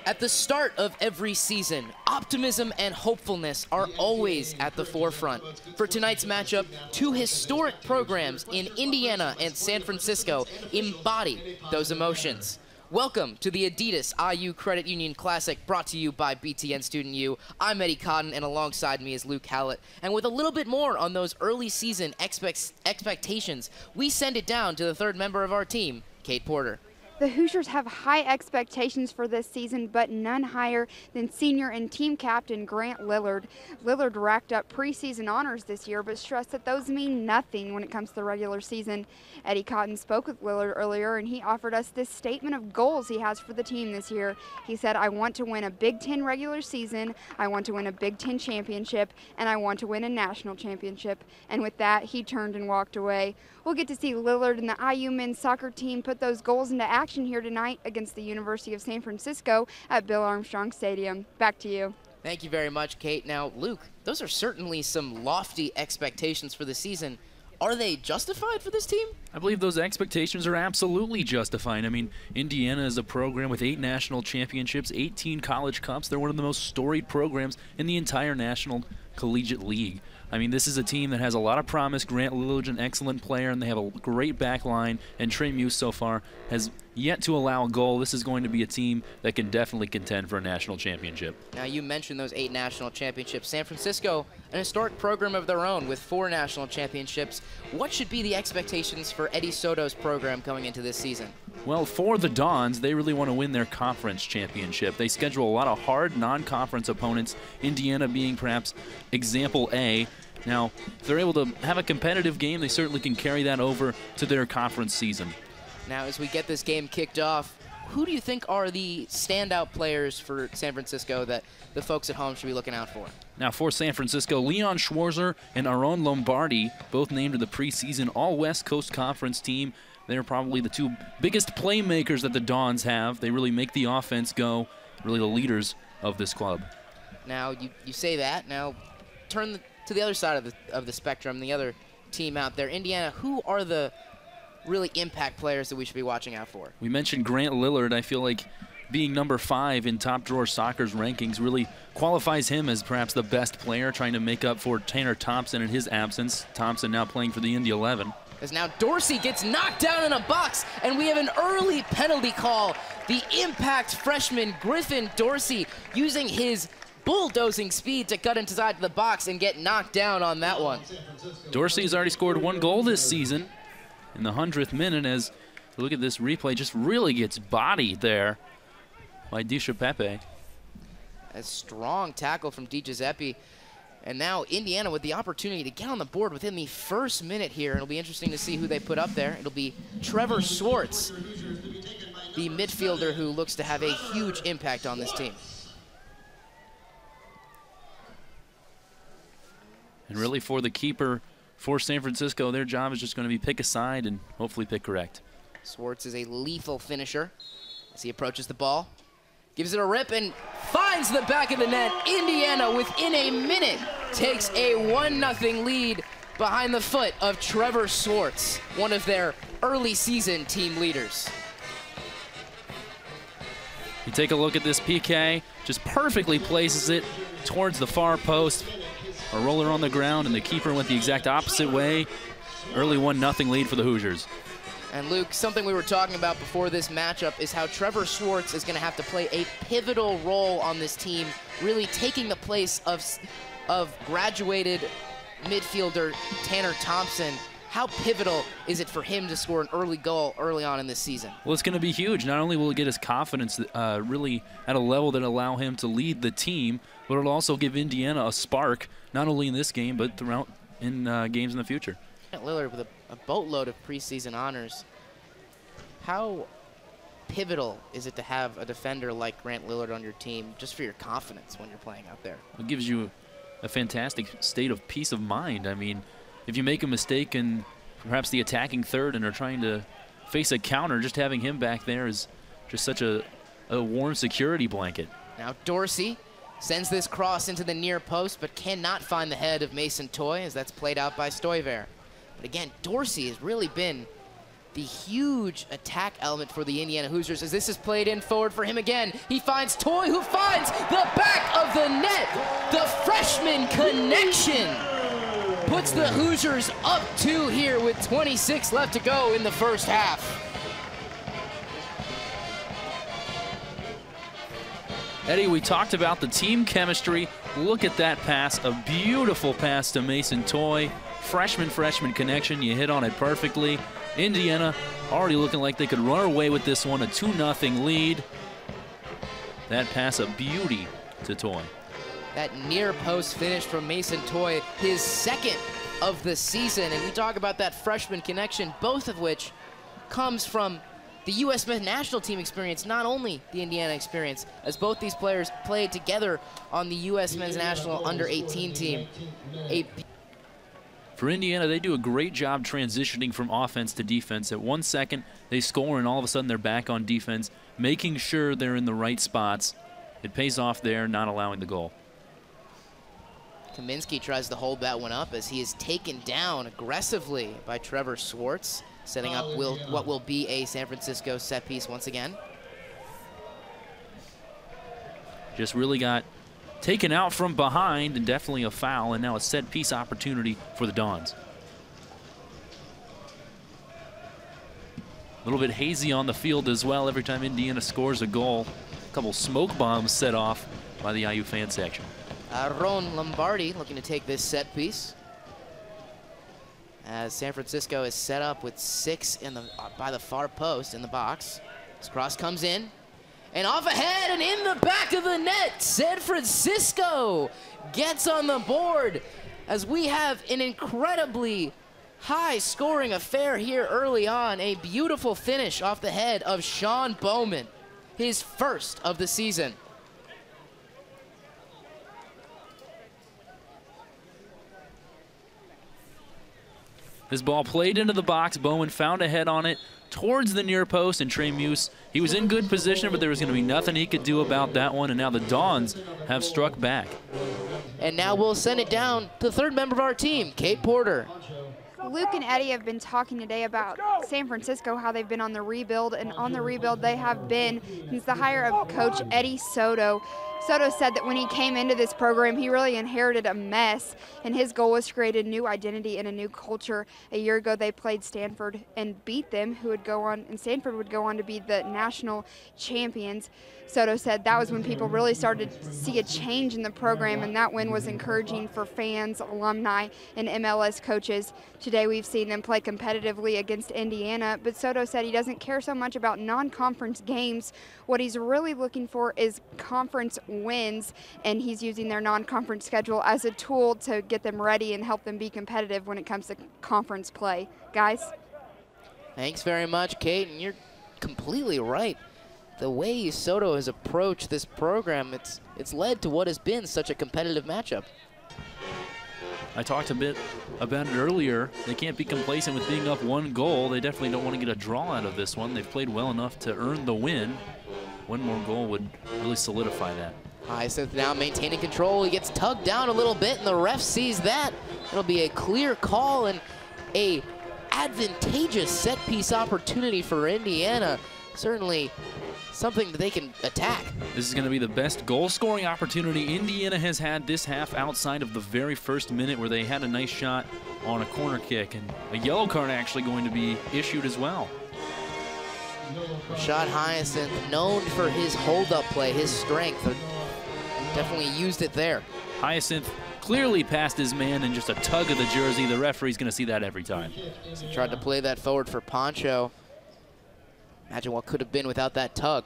At the start of every season, optimism and hopefulness are always at the forefront. For tonight's matchup, two historic programs in Indiana and San Francisco embody those emotions. Welcome to the Adidas IU Credit Union Classic, brought to you by BTN Student U. I'm Eddie Cotton, and alongside me is Luke Hallett. And with a little bit more on those early season expectations, we send it down to the third member of our team, Kate Porter. The Hoosiers have high expectations for this season, but none higher than senior and team captain Grant Lillard. Lillard racked up preseason honors this year, but stressed that those mean nothing when it comes to the regular season. Eddie Cotton spoke with Lillard earlier, and he offered us this statement of goals he has for the team this year. He said, "I want to win a Big Ten regular season, I want to win a Big Ten championship, and I want to win a national championship." And with that, he turned and walked away. We'll get to see Lillard and the IU men's soccer team put those goals into action here tonight against the University of San Francisco at Bill Armstrong Stadium. Back to you. Thank you very much, Kate. Now, Luke, those are certainly some lofty expectations for the season. Are they justified for this team? I believe those expectations are absolutely justified. I mean, Indiana is a program with 8 national championships, 18 college cups. They're one of the most storied programs in the entire National Collegiate League. I mean, this is a team that has a lot of promise. Grant Lillard's an excellent player, and they have a great back line. And Trey Muse so far has yet to allow a goal. This is going to be a team that can definitely contend for a national championship. Now, you mentioned those 8 national championships. San Francisco, an historic program of their own with 4 national championships. What should be the expectations for Eddie Soto's program going into this season? Well, for the Dons, they really want to win their conference championship. They schedule a lot of hard non-conference opponents, Indiana being perhaps example A. Now, if they're able to have a competitive game, they certainly can carry that over to their conference season. Now, as we get this game kicked off, who do you think are the standout players for San Francisco that the folks at home should be looking out for? Now, for San Francisco, Leon Schwarzer and Aaron Lombardi, both named to the preseason All-West Coast Conference team. They're probably the 2 biggest playmakers that the Dons have. They really make the offense go, really the leaders of this club. Now, you say that. Now, turn to the other side of the spectrum, the other team out there, Indiana. Who are the really impact players that we should be watching out for? We mentioned Grant Lillard. I feel like being number 5 in Top Drawer Soccer's rankings really qualifies him as perhaps the best player, trying to make up for Tanner Thompson in his absence. Thompson now playing for the Indy 11. As now Dorsey gets knocked down in a box, and we have an early penalty call. The impact freshman Griffin Dorsey using his bulldozing speed to cut inside the box and get knocked down on that one. Dorsey's already scored 1 goal this season in the 100th minute, as look at this replay, just really gets bodied there by Di Giuseppe. A strong tackle from Di Giuseppe. And now Indiana with the opportunity to get on the board within the first minute here. It'll be interesting to see who they put up there. It'll be Trevor Swartz, the midfielder who looks to have a huge impact on this team. And really for the keeper for San Francisco, their job is just going to be pick a side and hopefully pick correct. Swartz is a lethal finisher as he approaches the ball. Gives it a rip and finds the back of the net. Indiana, within a minute, takes a 1-0 lead behind the foot of Trevor Swartz, one of their early season team leaders. You take a look at this PK, just perfectly places it towards the far post. A roller on the ground, and the keeper went the exact opposite way. Early 1-0 lead for the Hoosiers. And Luke, something we were talking about before this matchup is how Trevor Swartz is going to have to play a pivotal role on this team, really taking the place of graduated midfielder Tanner Thompson. How pivotal is it for him to score an early goal early on in this season? Well, it's going to be huge. Not only will it get his confidence really at a level that allow him to lead the team, but it'll also give Indiana a spark, not only in this game, but throughout in games in the future. Lillard with a boatload of preseason honors. How pivotal is it to have a defender like Grant Lillard on your team just for your confidence when you're playing out there? It gives you a fantastic state of peace of mind. I mean, if you make a mistake in perhaps the attacking third and are trying to face a counter, just having him back there is just such a warm security blanket. Now Dorsey sends this cross into the near post, but cannot find the head of Mason Toy as that's played out by Stoiver. But again, Dorsey has really been the huge attack element for the Indiana Hoosiers as this is played in forward for him again. He finds Toy, who finds the back of the net. The freshman connection puts the Hoosiers up 2 here with 26 left to go in the first half. Eddie, we talked about the team chemistry. Look at that pass, a beautiful pass to Mason Toy. Freshman connection, you hit on it perfectly. Indiana already looking like they could run away with this one, a 2-0 lead. That pass a beauty to Toy. That near post finish from Mason Toy, his second of the season. And we talk about that freshman connection, both of which comes from the U.S. men's national team experience, not only the Indiana experience, as both these players played together on the U.S. men's national under-18 team. For Indiana, they do a great job transitioning from offense to defense. At 1 second, they score, and all of a sudden they're back on defense, making sure they're in the right spots. It pays off there, not allowing the goal. Kaminsky tries to hold that one up as he is taken down aggressively by Trevor Swartz, setting up what will be a San Francisco set piece once again. Just really got taken out from behind, and definitely a foul, and now a set piece opportunity for the Dons. A little bit hazy on the field as well every time Indiana scores a goal. A couple smoke bombs set off by the IU fan section. Ron Lombardi looking to take this set piece, as San Francisco is set up with 6 in the by the far post in the box. This cross comes in, and off ahead and in the back of the net. San Francisco gets on the board as we have an incredibly high scoring affair here early on. A beautiful finish off the head of Sean Bowman, his first of the season. This ball played into the box. Bowman found a head on it towards the near post, and Trey Muse, he was in good position, but there was going to be nothing he could do about that one, and now the Dons have struck back. And now we'll send it down to the third member of our team, Kate Porter. Luke and Eddie have been talking today about San Francisco, how they've been on the rebuild, and on the rebuild they have been since the hire of Coach Eddie Soto. Soto said that when he came into this program, he really inherited a mess, and his goal was to create a new identity and a new culture. A year ago, they played Stanford and beat them, and Stanford would go on to be the national champions. Soto said that was when people really started to see a change in the program, and that win was encouraging for fans, alumni, and MLS coaches. Today, we've seen them play competitively against Indiana, but Soto said he doesn't care so much about non-conference games. What he's really looking for is conference wins, and he's using their non-conference schedule as a tool to get them ready and help them be competitive when it comes to conference play. Guys? Thanks very much, Kate, and you're completely right. The way Soto has approached this program, it's led to what has been such a competitive matchup. I talked a bit about it earlier. They can't be complacent with being up 1 goal. They definitely don't want to get a draw out of this one. They've played well enough to earn the win. 1 more goal would really solidify that. Highsmith now maintaining control. He gets tugged down a little bit, and the ref sees that. It'll be a clear call and a advantageous set-piece opportunity for Indiana. Certainly something that they can attack. This is going to be the best goal-scoring opportunity Indiana has had this half, outside of the very first minute where they had a nice shot on a corner kick, and a yellow card actually going to be issued as well. Rashad Hyacinth, known for his hold-up play, his strength, definitely used it there. Hyacinth clearly passed his man in just a tug of the jersey. The referee's going to see that every time. He tried to play that forward for Poncho. Imagine what could have been without that tug.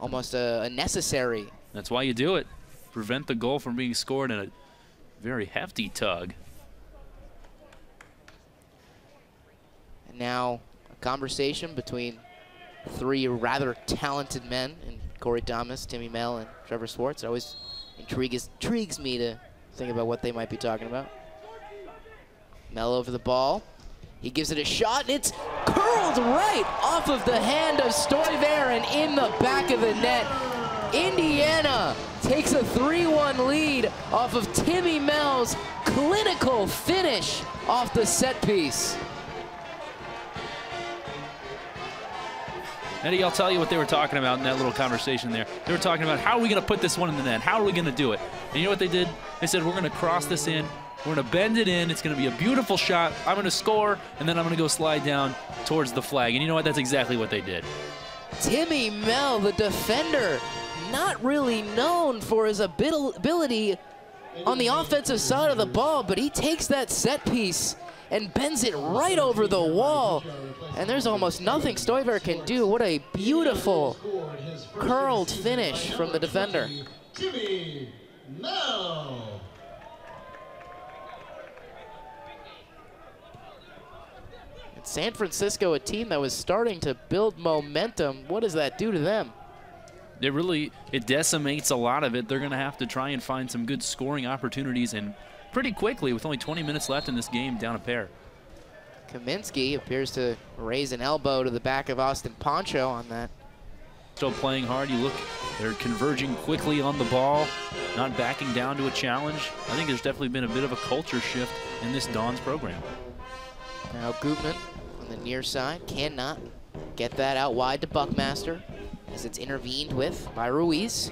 Almost a necessary. That's why you do it. Prevent the goal from being scored in a very hefty tug. And now a conversation between 3 rather talented men, in Corey Thomas, Timmy Mel, and Trevor Swartz. It always intrigues me to think about what they might be talking about. Mel over the ball. He gives it a shot, and it's curled right off of the hand of Stuyver and in the back of the net. Indiana takes a 3-1 lead off of Timmy Mel's clinical finish off the set piece. Eddie, I'll tell you what they were talking about in that little conversation there. They were talking about how are we going to put this one in the net? How are we going to do it? And you know what they did? They said, we're going to cross this in. We're going to bend it in. It's going to be a beautiful shot. I'm going to score, and then I'm going to go slide down towards the flag. And you know what? That's exactly what they did. Timmy Mell, the defender, not really known for his ability on the offensive side of the ball, but he takes that set piece and bends it right over the wall. And there's almost nothing Stuyver can do. What a beautiful curled finish from the defender. Timmy Mell. San Francisco, a team that was starting to build momentum. What does that do to them? It decimates a lot of it. They're going to have to try and find some good scoring opportunities, and pretty quickly with only 20 minutes left in this game, down a pair. Kaminsky appears to raise an elbow to the back of Austin Poncho on that. Still playing hard. You look, they're converging quickly on the ball, not backing down to a challenge. I think there's definitely been a bit of a culture shift in this Dons program. Now Gutman on the near side cannot get that out wide to Buckmaster as it's intervened with by Ruiz.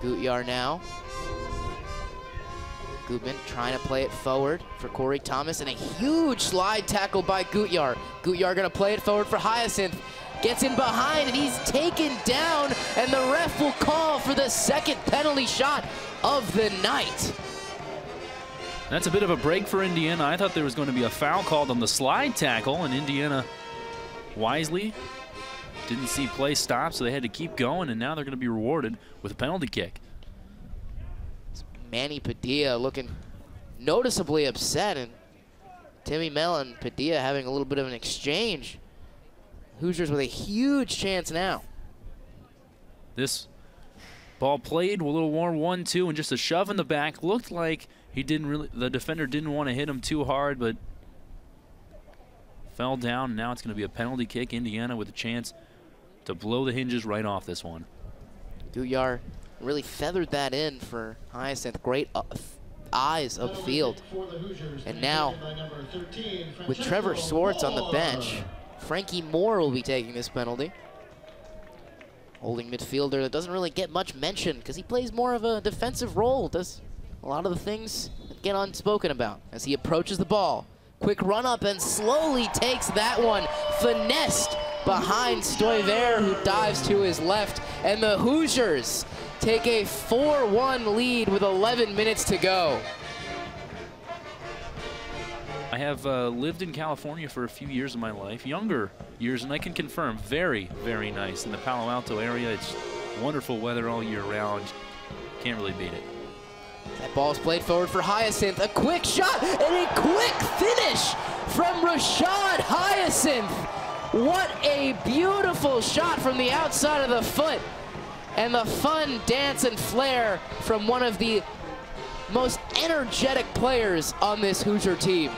Gutyar now. Gutman trying to play it forward for Corey Thomas, and a huge slide tackle by Gutyar. Gutyar gonna play it forward for Hyacinth. Gets in behind, and he's taken down, and the ref will call for the second penalty shot of the night. That's a bit of a break for Indiana. I thought there was going to be a foul called on the slide tackle, and Indiana wisely didn't see play stop, so they had to keep going, and now they're going to be rewarded with a penalty kick. It's Manny Padilla looking noticeably upset, and Timmy Mell and Padilla having a little bit of an exchange. Hoosiers with a huge chance now. This ball played a little more 1-2, and just a shove in the back. Looked like the defender didn't want to hit him too hard, but fell down. Now it's going to be a penalty kick. Indiana with a chance to blow the hinges right off this one. Gutyar really feathered that in for Hyacinth. Great eyes upfield. And now, with Trevor Swartz on the bench, Frankie Moore will be taking this penalty. Holding midfielder that doesn't really get much mention because he plays more of a defensive role, does a lot of the things that get unspoken about as he approaches the ball. Quick run up and slowly takes that one, finessed behind Stuyver, who dives to his left, and the Hoosiers take a 4-1 lead with 11 minutes to go. I have lived in California for a few years of my life, younger years, and I can confirm, very, very nice. In the Palo Alto area, it's wonderful weather all year round. Can't really beat it. That ball's played forward for Hyacinth. A quick shot and a quick finish from Rashad Hyacinth. What a beautiful shot from the outside of the foot. And the fun dance and flair from one of the most energetic players on this Hoosier team.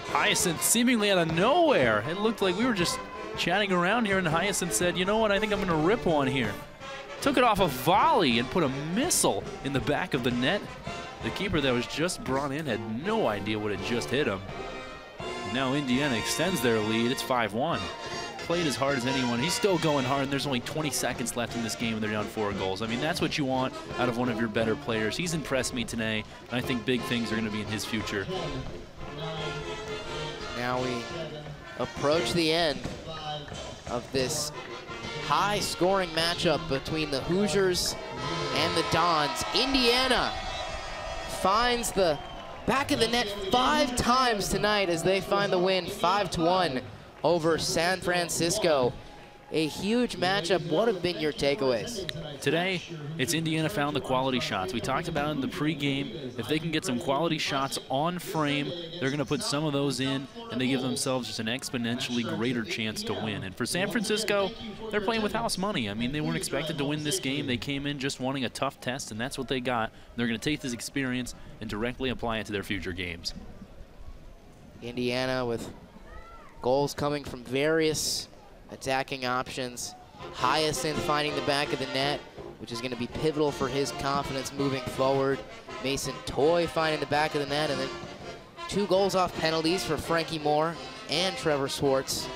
Hyacinth seemingly out of nowhere. It looked like we were just chatting around here, and Hyacinth said, you know what, I think I'm going to rip one here. Took it off a volley and put a missile in the back of the net. The keeper that was just brought in had no idea what had just hit him. Now Indiana extends their lead. It's 5-1. Played as hard as anyone. He's still going hard, and there's only 20 seconds left in this game, and they're down 4 goals. I mean, that's what you want out of one of your better players. He's impressed me today, and I think big things are going to be in his future. Now we approach the end of this high-scoring matchup between the Hoosiers and the Dons. Indiana finds the back of the net 5 times tonight as they find the win 5-1 over San Francisco. A huge matchup. What have been your takeaways? Today, it's Indiana found the quality shots. We talked about it in the pregame. If they can get some quality shots on frame, they're going to put some of those in, and they give themselves just an exponentially greater chance to win. And for San Francisco, they're playing with house money. I mean, they weren't expected to win this game. They came in just wanting a tough test, and that's what they got. They're going to take this experience and directly apply it to their future games. Indiana with goals coming from various attacking options. Hyacinth finding the back of the net. which is going to be pivotal for his confidence moving forward. Mason Toye finding the back of the net, and then 2 goals off penalties for Frankie Moore and Trevor Swartz.